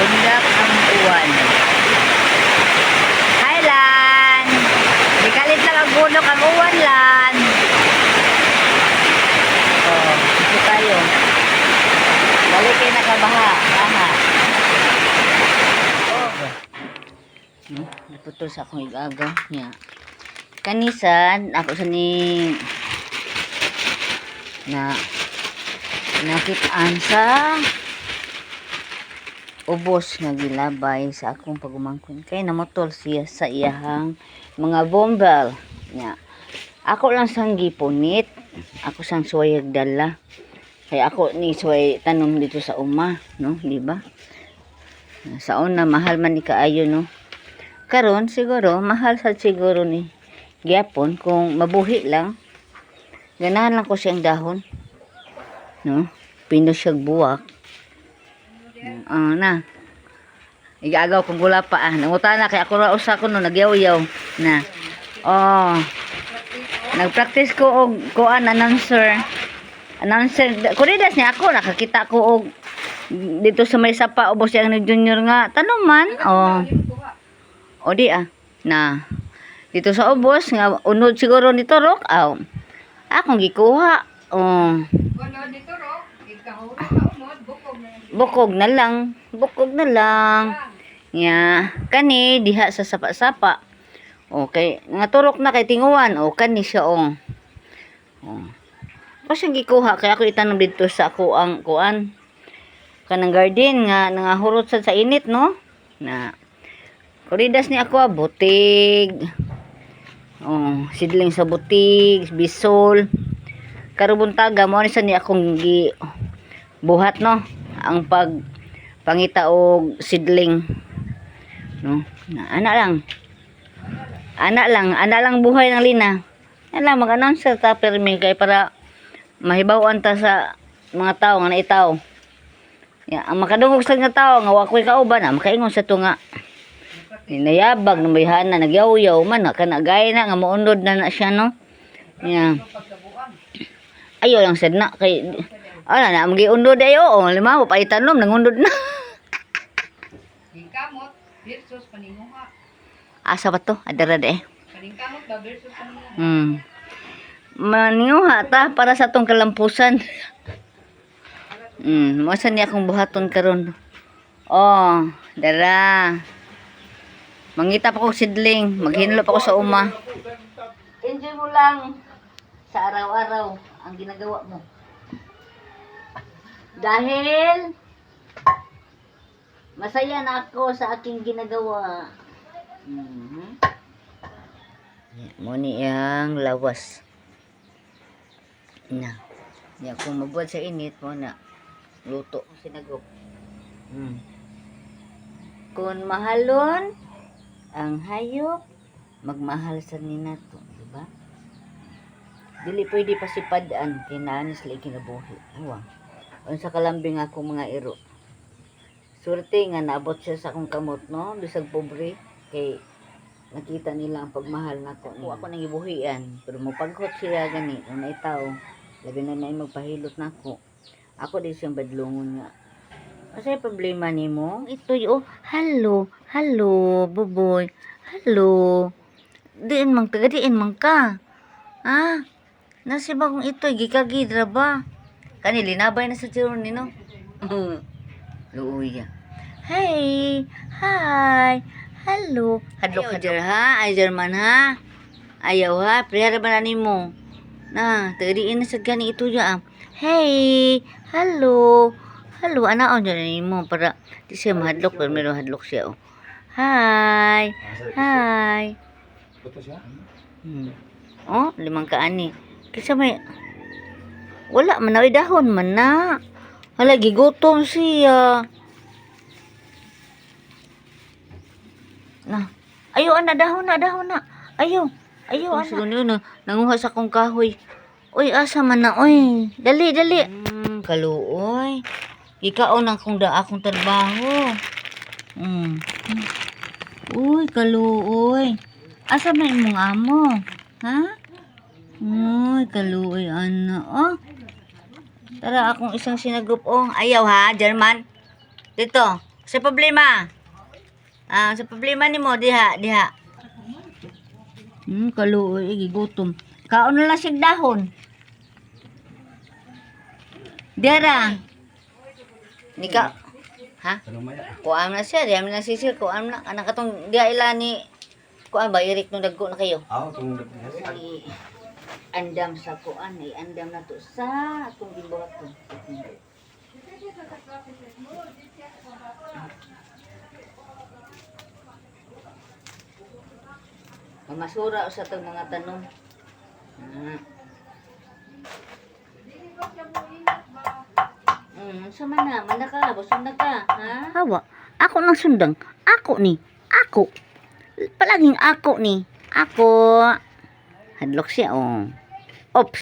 Bundak ang uwan. Hi, Lan! Di kalit lang ang bunok ang uwan, Lan. Oh, ito tayo. Balik kayo nakabaha. Aha. Oh. Naputol sa akong igagaw niya. Kanisan, ako sa ni na nakitaan sa ubos nga gilabay sa akong pagumangkon kay namotol siya sa iyahang mga bombel nya. Ako lang sang gipunit, ako sang suwayag dala kay ako ni suway tanom dito sa uma, no, di ba? Sa una mahal man ni kaayo, no. Karon siguro mahal sa siguro ni gyapon kung mabuhi lang. Ganahan lang ko siyang dahon, no, pino siyang buwak. Na. Igagaw kong gula pa nangutana kay ako ra usa ko no nagyaw-yaw na. Oh. Nagpractice ko og kuan announcer. Kuridas niya ako nakakita ko og dito sa may sapa ubos yang ni junior nga tanuman. Oh. O di na. Dito sa ubos nga unod siguro ni Torok. Akong gikuha. Oh. Unod ni Torok, ikaw Bukog na lang. Nya, kani diha sa sapa-sapa. Okay, nga turok na kay tinguan. O kani siya Oh. Kasi gikuha kaya ako itanong dito sa ako ang kuan. Kanang garden nga nangahurot sa init, no? Na kuridas ni ako butig. Sidling sa butig, bisol. Karubuntaga mo ni sa ni akong buhat, no? Ang pangita og sidling, no, ana lang buhay ng lina. Ala mag-announcer ta permi kay para mahibaw-an ta sa mga tao nga naitaw. Ang makadungog sa nga tao nga wa koy kauban makaingon sa tunga. Ninayabag ng bayhana nagyaw-yaw man kana gay na nga muundod na siya, no. Ayo lang sad na kay na magiundod ayo limaw pa itanom nangundod na. Kamot versus paninguha. Asa ba to? Adara de. Paningkamot ba versus paninguha? Maniuha ta para sa tong kalampusan. Mo sa niya akong buhaton karon. Dara. Mangita pa ko sidling, maghinlo pa ko sa uma. Enjoy mo lang sa araw-araw ang ginagawa mo. Dahil masaya na ako sa aking ginagawa. Muni ang lawas. Na. Kung mabuhat sa init mo na luto sinagop. Kung mahalon ang hayop, magmahal sa ninato, di ba? Dili pwede pasipadaan kinaanis lagi kinabuhi. Sa kalambing ako mga iro. Surte nga naabot siya sa akong kamot, no? Bisag pobre kay nakita nila ang pagmahal nako. Ako nang ibuhian, pero mopaghot siya gani, una itaw. Labi na magpahilot nako. Ako di siyang badlongon nga. Kasi problema nimo? Ito hello, buboy. Hello. Diin man ka. Nasi bagong ito gikagidra ba? Kani linabay na sa tiro ni, no? Luuya. Hey, hi. Hello. Hadlok ka dyan, ha? Ay, German, ha? Ayaw, ha? Prihara ba na nimo? Tagadiin na sa gani ito dyan. Hey, hello. Hello, anaon dyan nimo para di siya mahadlok. Pero meron hadlok siya, Hi. Hi. Limang kaani. Kasi may wala man na dahon man na. Hala gigutom siya. Ayo dahon na. Ayo ana. Nanguha sa kong kahoy. Uy, asa man na, uy. Dali. Kaluoy. Ikaon ang akong trabaho. Uy, kaluoy. Asa man imong amo? Ha? Uy, kaluoy ana. Tara akong isang sinagrup. Ayaw ha, German. Dito. Sa problema. Sa problema nimo diha. Kaluoy gigutom. Kaon na lang sig dahon. Dera. Nika. Ha? Kuan na siya, diha na sisil, kuan na anak atong diha ila ni kuan ba irik nung dagko na kayo. Andam sa kuan, andam na to sa atong gibuhat. Mamasura sa itong mga tanong. Sama na, manda ka, busog na ka, ha? Hawa, ako nang sundang. Ako ni, ako. Palaging ako ni. Ako. Hadlok siya, oh. Ops.